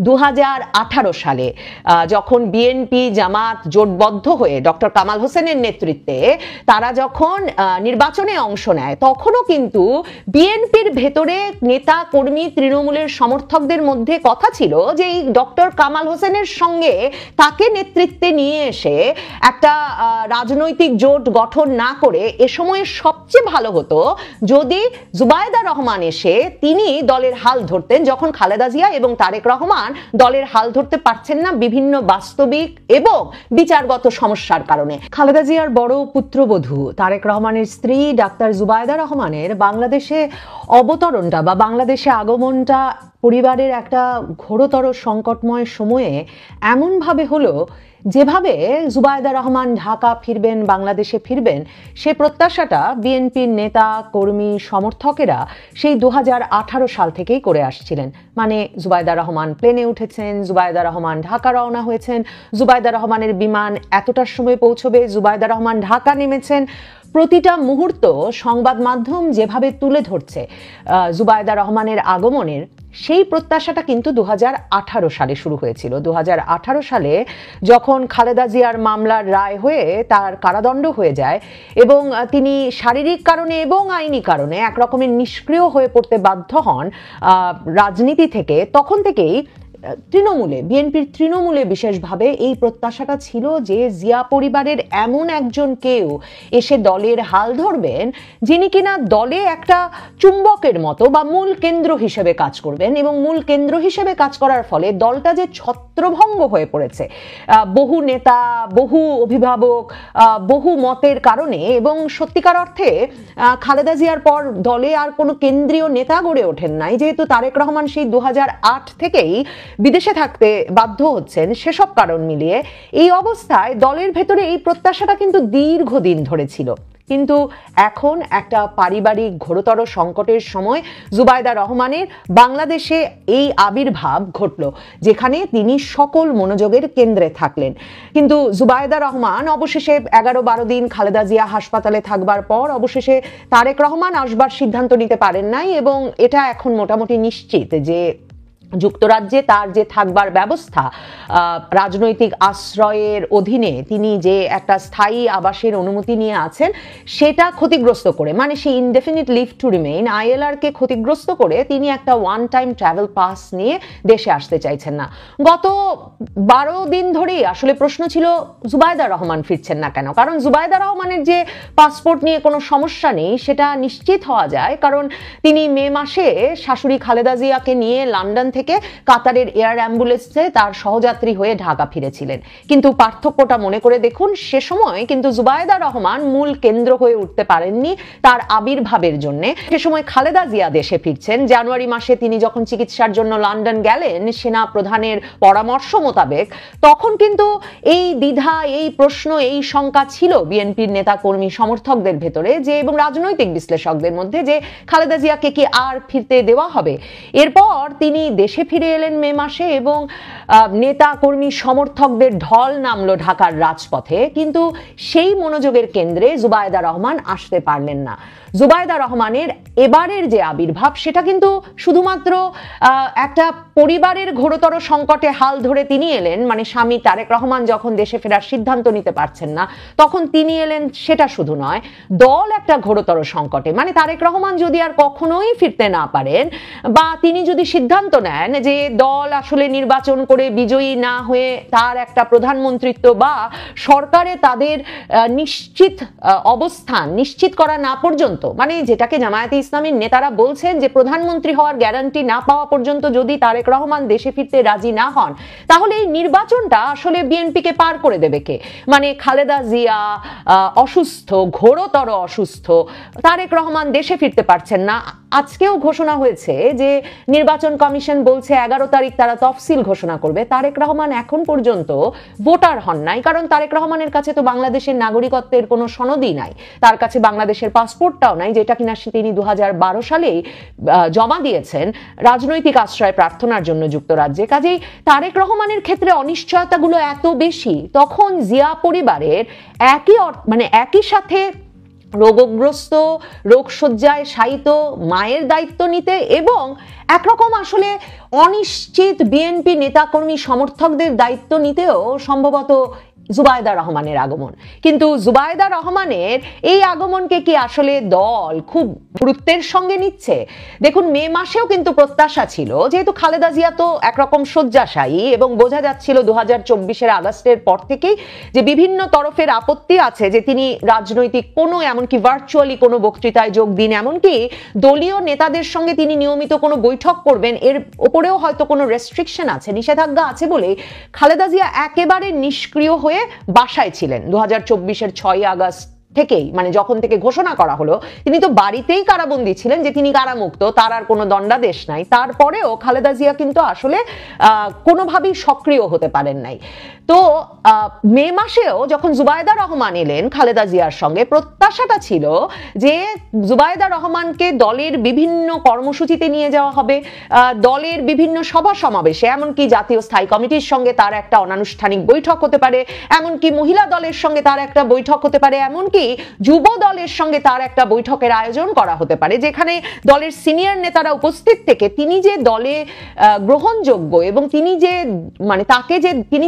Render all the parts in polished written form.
2018 সালে যখন বিএনপি জামাত জোটবদ্ধ হয়ে ডক্টর কামাল হোসেনের নেতৃত্বে তারা যখন নির্বাচনে অংশ নেয়, তখনও কিন্তু বিএনপির ভেতরে নেতা কর্মী তৃণমূলের সমর্থকদের মধ্যে কথা ছিল যে এই ডক্টর কামাল হোসেনের সঙ্গে তাকে নেতৃত্বে নিয়ে এসে একটা রাজনৈতিক জোট গঠন না করে এ সময়ে সবচেয়ে ভালো হতো যদি জুবাইদা রহমান এসে তিনি দলের হাল ধরতেন, যখন খালেদা জিয়া এবং তারেক রহমান দলের হাল ধরতে পারছেন না বিভিন্ন বাস্তবিক এবং বিচারগত সমস্যার কারণে। খালেদা জিয়ার বড় পুত্রবধূ তারেক রহমানের স্ত্রী ডাক্তার জুবাইদা রহমানের বাংলাদেশে অবতরণটা বা বাংলাদেশে আগমনটা পরিবারের একটা ঘোরতর সংকটময় সময়ে এমনভাবে হলো যেভাবে জুবাইদা রহমান ঢাকা ফিরবেন, বাংলাদেশে ফিরবেন, সে প্রত্যাশাটা বিএনপির নেতা কর্মী সমর্থকেরা সেই 2018 সাল থেকেই করে আসছিলেন। মানে জুবাইদা রহমান প্লেনে উঠেছেন, জুবাইদা রহমান ঢাকা রওনা হয়েছেন, জুবাইদা রহমানের বিমান এতটার সময় পৌঁছবে, জুবাইদা রহমান ঢাকা নেমেছেন। প্রতিটা মুহূর্ত সংবাদ মাধ্যম যেভাবে তুলে ধরছে জুবাইদা রহমানের আগমনের, সেই প্রত্যাশাটা কিন্তু 2018 সালে শুরু হয়েছিল। 2018 সালে যখন খালেদা জিয়ার মামলার রায় হয়ে তার কারাদণ্ড হয়ে যায় এবং তিনি শারীরিক কারণে এবং আইনি কারণে একরকমের নিষ্ক্রিয় হয়ে পড়তে বাধ্য হন রাজনীতি থেকে, তখন থেকেই তৃণমূলে, বিএনপির তৃণমূলে বিশেষভাবে এই প্রত্যাশাটা ছিল যে জিয়া পরিবারের এমন একজন কেউ এসে দলের হাল ধরবেন যিনি কিনা দলে একটা চুম্বকের মতো বা মূল কেন্দ্র হিসেবে কাজ করবেন, এবং মূল কেন্দ্র হিসেবে কাজ করার ফলে দলটা যে ছত্রভঙ্গ হয়ে পড়েছে বহু নেতা, বহু অভিভাবক, বহু মতের কারণে, এবং সত্যিকার অর্থে খালেদা জিয়ার পর দলে আর কোনো কেন্দ্রীয় নেতা গড়ে ওঠেন নাই, যেহেতু তারেক রহমান সেই 2008 থেকেই বিদেশে থাকতে বাধ্য হচ্ছেন, সেসব কারণ মিলিয়ে এই অবস্থায় দলের ভেতরে এই প্রত্যাশাটা কিন্তু দীর্ঘদিন ধরে ছিল। কিন্তু এখন একটা পারিবারিক ঘোরতর সংকটের সময় জুবাইদা রহমানের বাংলাদেশে এই আবির্ভাব ঘটল, যেখানে তিনি সকল মনোযোগের কেন্দ্রে থাকলেন। কিন্তু জুবাইদা রহমান অবশেষে 11-12 দিন খালেদা জিয়া হাসপাতালে থাকবার পর অবশেষে তারেক রহমান আসবার সিদ্ধান্ত নিতে পারেন নাই, এবং এটা এখন মোটামুটি নিশ্চিত যে যুক্তরাজ্যে তার যে থাকবার ব্যবস্থা, রাজনৈতিক আশ্রয়ের অধীনে তিনি যে একটা স্থায়ী আবাসের অনুমতি নিয়ে আছেন, সেটা ক্ষতিগ্রস্ত করে, মানে সেই indefinite leave to remain ILR কে ক্ষতিগ্রস্ত করে তিনি একটা ওয়ান টাইম ট্রাভেল পাস নিয়ে দেশে আসতে চাইছেন না। গত 12 দিন ধরেই আসলে প্রশ্ন ছিল জুবাইদা রহমান ফিরছেন না কেন। কারণ জুবাইদা রহমানের যে পাসপোর্ট নিয়ে কোনো সমস্যা নেই সেটা নিশ্চিত হওয়া যায়, কারণ তিনি মে মাসে শাশুড়ি খালেদা জিয়াকে নিয়ে লন্ডন থেকে কাতারের এয়ার অ্যাম্বুলেন্সে তার সহযাত্রী হয়ে ঢাকা ফিরেছিলেন। কিন্তু পার্থক্যটা মনে করে দেখুন, সে সময় কিন্তু জুবাইদা রহমান মূল কেন্দ্র হয়ে উঠতে পারেননি তার আবির্ভাবের জন্য। সে সময় খালেদা জিয়া দেশে ফিরছেন। জানুয়ারি মাসে তিনি যখন চিকিৎসার জন্য লন্ডন গেলেন সেনা প্রধানের পরামর্শ মোতাবেক, তখন কিন্তু এই দ্বিধা, এই প্রশ্ন, এই শঙ্কা ছিল বিএনপির নেতা কর্মী সমর্থকদের ভেতরে, যে এবং রাজনৈতিক বিশ্লেষকদের মধ্যে, যে খালেদা জিয়াকে কি আর ফিরতে দেওয়া হবে। এরপর তিনি দেশে ফিরে এলেন মে মাসে এবং নেতা কর্মী সমর্থকদের ঢল নামলো ঢাকার রাজপথে, কিন্তু সেই মনোযোগের কেন্দ্রে জুবাইদা রহমান আসতে পারলেন না। জুবাইদা রহমানের এবারের যে আবির্ভাব সেটা কিন্তু শুধুমাত্র একটা পরিবারের ঘোরতর সংকটে হাল ধরে তিনি এলেন, মানে স্বামী তারেক রহমান যখন দেশে ফেরার সিদ্ধান্ত নিতে পারছেন না তখন তিনি এলেন, সেটা শুধু নয়, দল একটা ঘোরতর সংকটে, মানে তারেক রহমান যদি আর কখনোই ফিরতে না পারেন বা তিনি যদি সিদ্ধান্ত নেন যে দল আসলে নির্বাচন করে বিজয়ী না হয়ে তার একটা প্রধানমন্ত্রিত্ব বা সরকারে তাদের নিশ্চিত অবস্থান নিশ্চিত করা না পর্যন্ত, মানে যেটাকে জামায়াতে ইসলামীর নেতারা বলছেন যে প্রধানমন্ত্রী হওয়ার গ্যারান্টি না পাওয়া পর্যন্ত যদি তারেক রহমান দেশে ফিরতে রাজি না হন, তাহলে এই নির্বাচনটা আসলে বিএনপিকে পার করে দেবে কে? মানে খালেদা জিয়া অসুস্থ, ঘোরতর অসুস্থ, তারেক রহমান দেশে ফিরতে পারছেন না। আজকেও ঘোষণা হয়েছে যে নির্বাচন কমিশন বলছে 11 তারিখ তারা তফসিল ঘোষণা করবে। তারেক রহমান এখন পর্যন্ত ভোটার হন নাই, কারণ তারেক রহমানের কাছে তো বাংলাদেশের নাগরিকত্বের কোনো সনদই নাই, তার কাছে বাংলাদেশের পাসপোর্টটাও নাই, যেটা কিনা তিনি 2012 সালেই জমা দিয়েছেন রাজনৈতিক আশ্রয় প্রার্থনার জন্য যুক্তরাজ্যে। কাজেই তারেক রহমানের ক্ষেত্রে অনিশ্চয়তাগুলো এত বেশি, তখন জিয়া পরিবারের একই সাথে রোগগ্রস্ত রোগশয্যায় শায়িত মায়ের দায়িত্ব নিতে এবং একরকম আসলে অনিশ্চিত বিএনপি নেতাকর্মী সমর্থকদের দায়িত্ব নিতেও সম্ভবত জুবাইদা রহমানের আগমন। কিন্তু জুবাইদা রহমানের এই আগমনকে কি আসলে দল খুব গুরুত্বের সঙ্গে নিচ্ছে? দেখুন, মে মাসেও কিন্তু প্রত্যাশা ছিল, যেহেতু খালেদা জিয়া তো একরকম শয্যাশায়ী এবং বোঝা যাচ্ছিল 2024-এর আগস্টের পর থেকেই যে বিভিন্ন তরফের আপত্তি আছে যে তিনি রাজনৈতিক কোনো, এমনকি ভার্চুয়ালি কোনো বক্তৃতায় যোগ দিন, এমনকি দলীয় নেতাদের সঙ্গে তিনি নিয়মিত কোনো বৈঠক করবেন, এর ওপরেও হয়তো কোনো রেস্ট্রিকশন আছে, নিষেধাজ্ঞা আছে বলে খালেদা জিয়া একেবারে নিষ্ক্রিয় হয়ে বাসায় ছিলেন 2024-এর 6ই আগস্ট থেকেই। মানে যখন থেকে ঘোষণা করা হলো তিনি তো বাড়িতেই কারাবন্দী ছিলেন, যে তিনি কারামুক্ত, তার আর কোনো দণ্ডাদেশ নাই। তারপরেও খালেদা জিয়া কিন্তু আসলে কোনোভাবেই সক্রিয় হতে পারেন নাই। তো মে মাসেও যখন জুবাইদা রহমান এলেন খালেদা জিয়ার সঙ্গে, প্রত্যাশাটা ছিল যে জুবাইদা রহমানকে দলের বিভিন্ন কর্মসূচিতে নিয়ে যাওয়া হবে, দলের বিভিন্ন সভা সমাবেশে, এমনকি জাতীয় স্থায়ী কমিটির সঙ্গে তার একটা অনানুষ্ঠানিক বৈঠক হতে পারে, এমনকি মহিলা দলের সঙ্গে তার একটা বৈঠক হতে পারে, এমনকি যুব দলের সঙ্গে তার একটা বৈঠকের আয়োজন করা হতে পারে, যেখানে দলের সিনিয়র নেতারা উপস্থিত থেকে তিনি যে দলে গ্রহণযোগ্য এবং তিনি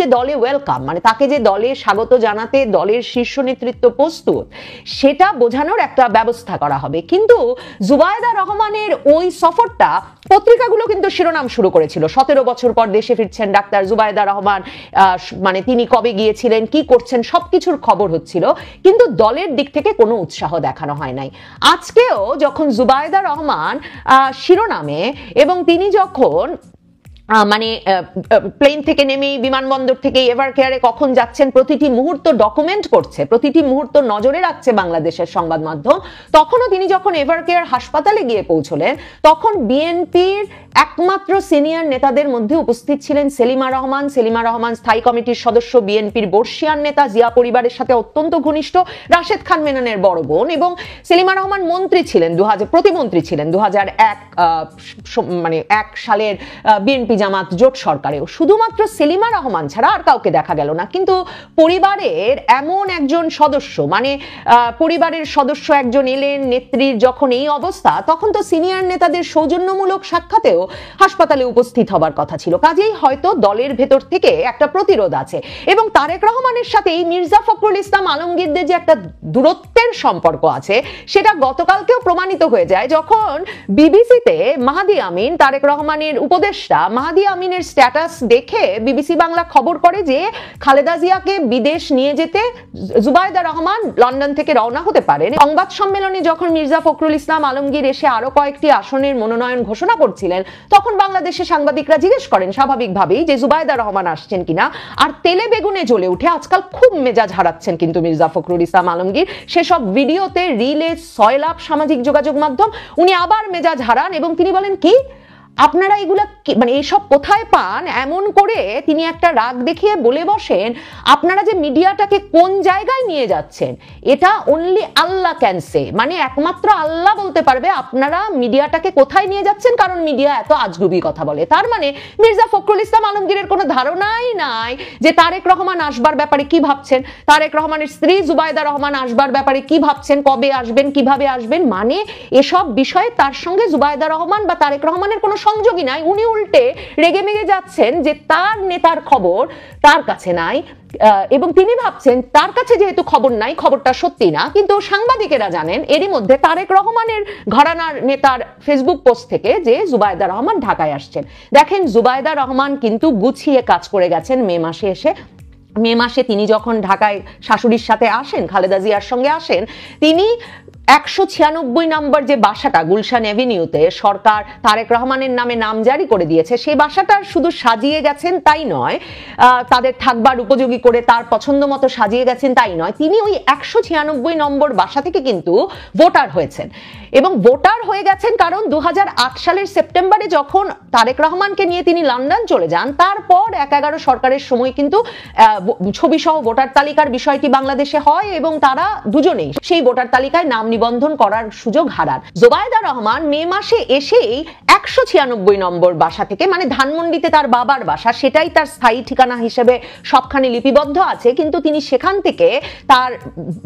যে দলে ওয়েলকাম, মানে তাকে যে দলে স্বাগত জানাতে দলের শীর্ষ নেতৃত্ব প্রস্তুত, সেটা বোঝানোর একটা ব্যবস্থা করা হবে। কিন্তু জুবাইদা রহমানের ওই সফরটা পত্রিকাগুলো কিন্তু শিরোনাম শুরু করেছিল, 17 বছর পর দেশে ফিরছেন ডাক্তার জুবাইদা রহমান, মানে তিনি কবে গিয়েছিলেন, কি করছেন, সবকিছুর খবর হচ্ছিল, কিন্তু দলের দিক থেকে কোনো উৎসাহ দেখানো হয় নাই। আজকেও যখন জুবাইদা রহমান শিরোনামে এবং তিনি যখন মানে প্লেন থেকে নেমেই বিমানবন্দর থেকে এভার কেয়ারে কখন যাচ্ছেন প্রতিটি মুহূর্ত ডকুমেন্ট করছে, প্রতিটি মুহূর্ত নজরে রাখছে বাংলাদেশের সংবাদ মাধ্যম, তখনও তিনি যখন এভার কেয়ার হাসপাতালে গিয়ে পৌঁছলেন তখন বিএনপির একমাত্র সিনিয়র নেতাদের মধ্যে উপস্থিত ছিলেন সেলিমা রহমান। সেলিমা রহমান স্থায়ী কমিটির সদস্য, বিএনপির বর্ষিয়ান নেতা, জিয়া পরিবারের সাথে অত্যন্ত ঘনিষ্ঠ, রাশেদ খান মেননের বড় বোন, এবং সেলিমা রহমান মন্ত্রী ছিলেন, প্রতিমন্ত্রী ছিলেন 2001 সালের বিএনপি জামাত জোট সরকারেও। শুধুমাত্র সেলিমা রহমান ছাড়া আর কাউকে দেখা গেল না। কিন্তু পরিবারের এমন একজন সদস্য, মানে পরিবারের সদস্য একজন এলেন, নেত্রীর যখন এই অবস্থা, তখন তো সিনিয়র নেতাদের সৌজন্যমূলক সাক্ষাতেও হাসপাতালে উপস্থিত হবার কথা ছিল। কাজেই হয়তো দলের ভেতর থেকে একটা প্রতিরোধ আছে, এবং তারেক রহমানের সাথে এই মির্জা ফখরুল ইসলাম আলমগীরদের যে একটা দূরত্বের সম্পর্ক আছে, সেটা গতকালকেও প্রমাণিত হয়ে যায় যখন বিবিসিতে মাহাদি আমিন, তারেক রহমানের উপদেষ্টা মাহাদি আমিনের স্ট্যাটাস দেখে বিবিসি বাংলা খবর করে যে খালেদা জিয়াকে বিদেশ নিয়ে যেতে জুবাইদা রহমান লন্ডন থেকে রওনা হতে পারেন। সংবাদ সম্মেলনে যখন মির্জা ফখরুল ইসলাম আলমগীর এসে আরো কয়েকটি আসনের মনোনয়ন ঘোষণা করছিলেন, তখন বাংলাদেশের সাংবাদিকরা জিজ্ঞেস করেন স্বাভাবিকভাবেই যে জুবাইদা রহমান আসছেন কিনা, আর তেলে বেগুনে জ্বলে উঠে আজকাল খুব মেজাজ হারাচ্ছেন কিন্তু মির্জা ফখরুল ইসলাম আলমগীর। সেসব ভিডিওতে, রিলে, সয়লাভ সামাজিক যোগাযোগ মাধ্যম, উনি আবার মেজাজ হারান এবং তিনি বলেন, কি আপনারা এগুলা মানে এইসব কোথায় পান? এমন করে তিনি একটা রাগ দেখিয়ে বলে বসেন, আপনারা যে মিডিয়াটাকে কোন জায়গায় নিয়ে যাচ্ছেন এটা অনলি আল্লাহ ক্যান সে, মানে একমাত্র আল্লাহ বলতে পারবে আপনারা মিডিয়াটাকে কোথায় নিয়ে যাচ্ছেন, কারণ মিডিয়া এত আজগুবি কথা বলে। তার মানে মির্জা ফখরুল ইসলাম আলমগীরের কোনো ধারণাই নাই যে তারেক রহমান আসবার ব্যাপারে কি ভাবছেন, তারেক রহমানের স্ত্রী জুবাইদা রহমান আসবার ব্যাপারে কি ভাবছেন, কবে আসবেন, কিভাবে আসবেন, মানে এসব বিষয়ে তার সঙ্গে জুবাইদা রহমান বা তারেক রহমানের কোনো সংযোগই নাই। উনি উল্টে রেগে মেগে যাচ্ছেন যে তার নেতার খবর তার কাছে নাই, এবং তিনি ভাবছেন তার কাছে যেহেতু খবর নাই, খবরটা সত্যি না। কিন্তু সাংবাদিকেরা জানেন এরই মধ্যে তারেক রহমানের ঘরানার নেতার ফেসবুক পোস্ট থেকে যে জুবাইদা রহমান ঢাকায় আসছেন। দেখেন, জুবাইদা রহমান কিন্তু গুছিয়ে কাজ করে গেছেন মে মাসে এসে। মে মাসে তিনি যখন ঢাকায় শাশুড়ির সাথে আসেন, খালেদা জিয়ার সঙ্গে আসেন, তিনি 196 নম্বর যে বাসাটা গুলশান এভিনিউতে সরকার তারেক রহমানের নামে নাম জারি করে দিয়েছে, সেই বাসাটার শুধু সাজিয়ে গেছেন তাই নয়, তাদের থাকবার উপযোগী করে তার পছন্দ মতো সাজিয়ে গেছেন তাই নয়, তিনি ওই 196 নম্বর বাসা থেকে কিন্তু ভোটার হয়েছেন। এবং ভোটার হয়ে গেছেন কারণ 2008 সালের সেপ্টেম্বরে যখন তারেক রহমানকে নিয়ে তিনি লন্ডন চলে যান, তারপর 11 সরকারের সময় কিন্তু ছবি সহ ভোটার তালিকার বিষয়টি বাংলাদেশে হয় এবং তারা দুজনেই সেই ভোটার তালিকায় নাম নিবন্ধন করার সুযোগ হারান। জুবাইদা রহমান মে মাসে এসেই 196 নম্বর বাসা থেকে, মানে ধানমন্ডিতে তার বাবার বাসা, সেটাই তার স্থায়ী ঠিকানা হিসেবে সবখানে লিপিবদ্ধ আছে, কিন্তু তিনি সেখান থেকে তার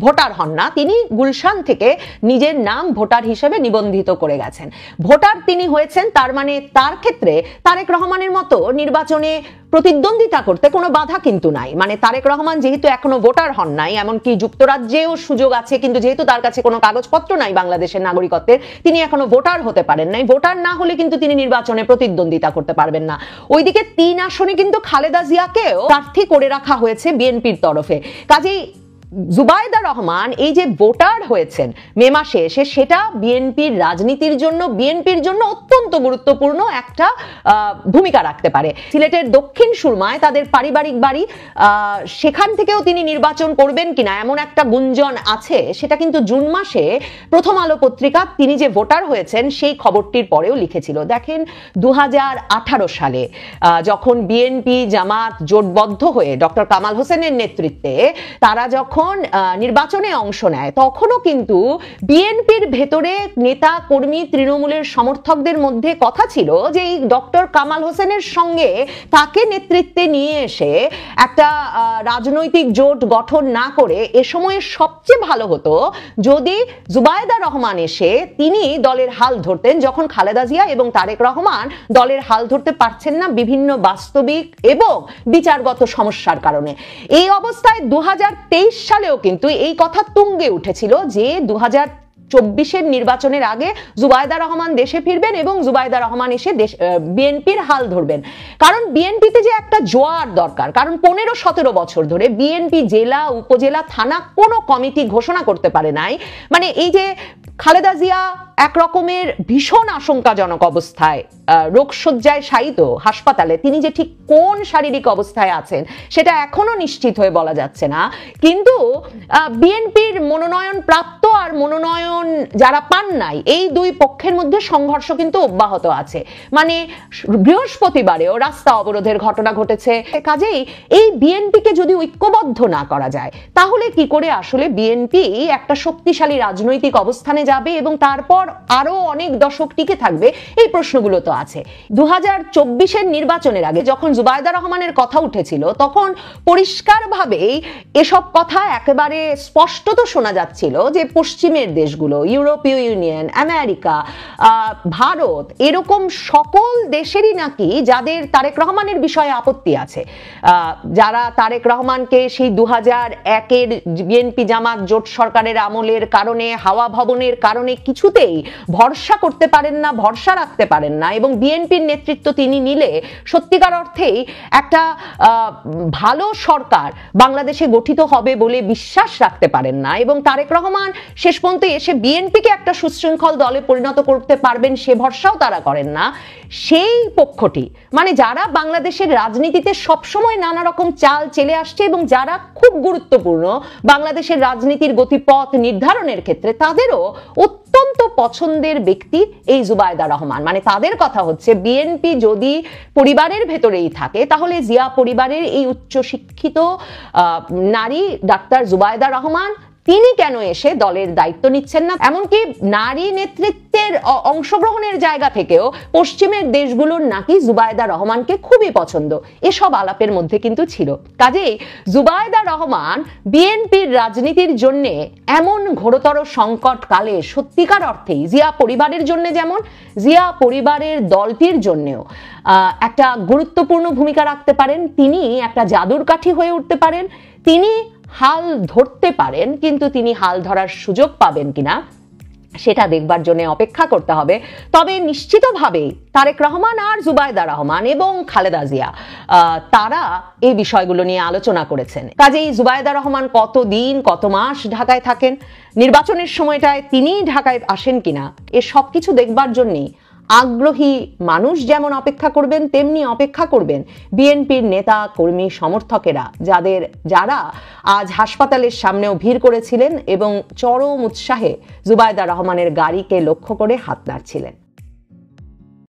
ভোটার হন না, তিনি গুলশান থেকে নিজের নাম ভোটার হিসেবে নিবন্ধিত করে গেছেন। ভোটার তিনি হয়েছেন, তার মানে তার ক্ষেত্রে তারেক রহমানের মতো নির্বাচনে প্রতিদ্বন্দ্বিতা করতে কোনো বাধা কিন্তু নাই। মানে তারেক রহমান যেহেতু এখনো ভোটার হন নাই, এমনকি যুক্তরাজ্যেও সুযোগ আছে, কিন্তু যেহেতু তার কাছে কোনো কাগজপত্র নাই বাংলাদেশের নাগরিকত্বের, তিনি এখনো ভোটার হতে পারেন নাই। ভোটার না হলে কিন্তু তিনি নির্বাচনে প্রতিদ্বন্দ্বিতা করতে পারবেন না। ওইদিকে 3 আসনে কিন্তু খালেদা জিয়াকেও প্রার্থী করে রাখা হয়েছে বিএনপির তরফে। কাজেই জুবাইদা রহমান এই যে ভোটার হয়েছেন মে মাসে এসে, সেটা বিএনপির রাজনীতির জন্য, বিএনপির জন্য অত্যন্ত গুরুত্বপূর্ণ একটা ভূমিকা রাখতে পারে। সিলেটের দক্ষিণ সুরমায় তাদের পারিবারিক বাড়ি, সেখান থেকেও তিনি নির্বাচন করবেন কিনা এমন একটা গুঞ্জন আছে। সেটা কিন্তু জুন মাসে প্রথম আলো পত্রিকা তিনি যে ভোটার হয়েছেন সেই খবরটির পরেও লিখেছিল। দেখেন 2018 সালে যখন বিএনপি জামাত জোটবদ্ধ হয়ে ডক্টর কামাল হোসেনের নেতৃত্বে তারা যখন নির্বাচনে অংশ নেয়, তখনও কিন্তু বিএনপির ভেতরে নেতা কর্মী তৃণমূলের সমর্থকদের মধ্যে কথা ছিল যে এই ডক্টর কামাল হোসেনের সঙ্গে তাকে নেতৃত্বে নিয়ে এসে একটা রাজনৈতিক জোট গঠন না করে এ সময়ে সবচেয়ে ভালো হতো যদি জুবাইদা রহমান এসে তিনি দলের হাল ধরতেন, যখন খালেদা জিয়া এবং তারেক রহমান দলের হাল ধরতে পারছেন না বিভিন্ন বাস্তবিক এবং বিচারগত সমস্যার কারণে। এই অবস্থায় 2023 সালেও কিন্তু এই কথা তুঙ্গে উঠেছিল যে 2024 নির্বাচনের আগে জুবাইদা রহমান দেশে ফিরবেন এবং জুবাইদা রহমান এসে বিএনপির হাল ধরবেন। কারণ বিএনপিতে যে একটা জোয়ার দরকার, কারণ 15-17 বছর ধরে বিএনপি জেলা উপজেলা থানা কোনো কমিটি ঘোষণা করতে পারে নাই। মানে এই যে খালেদা জিয়া এক রকমের ভীষণ আশঙ্কাজনক অবস্থায় রোগশয্যায় শায়িত হাসপাতালে, তিনি যে ঠিক কোন শারীরিক অবস্থায় আছেন সেটা এখনো নিশ্চিত হয়ে বলা যাচ্ছে না। কিন্তু বিএনপির মনোনয়ন প্রাপ্ত আর মনোনয়ন যারা পান নাই, এই দুই পক্ষের মধ্যে সংঘর্ষ কিন্তু অব্যাহত আছে। মানে বৃহস্পতিবারেও রাস্তা অবরোধের ঘটনা ঘটেছে। কাজেই এই বিএনপিকে যদি ঐক্যবদ্ধ না করা যায়, তাহলে কি করে আসলে বিএনপি একটা শক্তিশালী রাজনৈতিক অবস্থানে যাবে এবং তারপর আরো অনেক দশক টিকে থাকবে, এই প্রশ্নগুলো তো আছে। 2024 নির্বাচনের আগে যখন জুবাইদা রহমানের কথা উঠেছিল, তখন পরিষ্কারভাবেই এসব কথা একেবারে স্পষ্টত শোনা যাচ্ছিল যে পশ্চিমের দেশগুলো, ইউরোপীয় ইউনিয়ন, আমেরিকা, ভারত, এরকম সকল দেশেরই নাকি যাদের তারেক রহমানের বিষয়ে আপত্তি আছে, যারা তারেক রহমানকে সেই 2001 বিএনপি জামাত জোট সরকারের আমলের কারণে, হাওয়া ভবনের কারণে কিছুতেই ভরসা করতে পারেন না, ভরসা রাখতে পারেন না, এবং বিএনপির নেতৃত্ব তিনি নিলে সত্যিকার অর্থেই একটা ভালো সরকার বাংলাদেশে গঠিত হবে বলে বিশ্বাস রাখতে পারেন না, এবং তারেক রহমান শেষ পর্যন্ত এসে বিএনপিকে একটা সুশৃঙ্খল দলে পরিণত করতে পারবেন সে ভরসাও তারা করেন না। সেই পক্ষটি, মানে যারা বাংলাদেশের রাজনীতিতে সবসময় নানা রকম চাল চেলে আসছে এবং যারা খুব গুরুত্বপূর্ণ বাংলাদেশের রাজনীতির গতিপথ নির্ধারণের ক্ষেত্রে, তাদেরও অত্যন্ত পছন্দের ব্যক্তি এই জুবাইদা রহমান। মানে তাদের কথা হচ্ছে বিএনপি যদি পরিবারের ভেতরেই থাকে, তাহলে জিয়া পরিবারের এই উচ্চশিক্ষিত নারী ডাক্তার জুবাইদা রহমান তিনি কেন এসে দলের দায়িত্ব নিচ্ছেন না। এমনকি নারী নেতৃত্বের অংশগ্রহণের জায়গা থেকেও পশ্চিমের দেশগুলোর নাকি জুবাইদা রহমানকে খুবই পছন্দ, এসব আলাপের মধ্যে কিন্তু ছিল। কাজেই জুবাইদা রহমান বিএনপির রাজনীতির জন্য এমন ঘোরতর সংকট কালে সত্যিকার অর্থেই জিয়া পরিবারের জন্য, যেমন জিয়া পরিবারের দলটির জন্যও একটা গুরুত্বপূর্ণ ভূমিকা রাখতে পারেন। তিনি একটা জাদুর কাঠি হয়ে উঠতে পারেন, তিনি হাল ধরতে পারেন, কিন্তু তিনি হাল ধরার সুযোগ পাবেন কিনা সেটা দেখবার জন্য অপেক্ষা করতে হবে। তবে নিশ্চিতভাবে তারেক রহমান আর জুবাইদা রহমান এবং খালেদা জিয়া তারা এই বিষয়গুলো নিয়ে আলোচনা করেছেন। কাজেই জুবাইদা রহমান কতদিন কত মাস ঢাকায় থাকেন, নির্বাচনের সময়টায় তিনি ঢাকায় আসেন কিনা, এ সব কিছু দেখবার জন্যই আগ্রহী মানুষ যেমন অপেক্ষা করবেন, তেমনি অপেক্ষা করবেন বিএনপির নেতা কর্মী সমর্থকেরা, যারা আজ হাসপাতালের সামনেও ভিড় করেছিলেন এবং চরম উৎসাহে জুবাইদা রহমানের গাড়িকে লক্ষ্য করে হাত নাড়ছিলেন।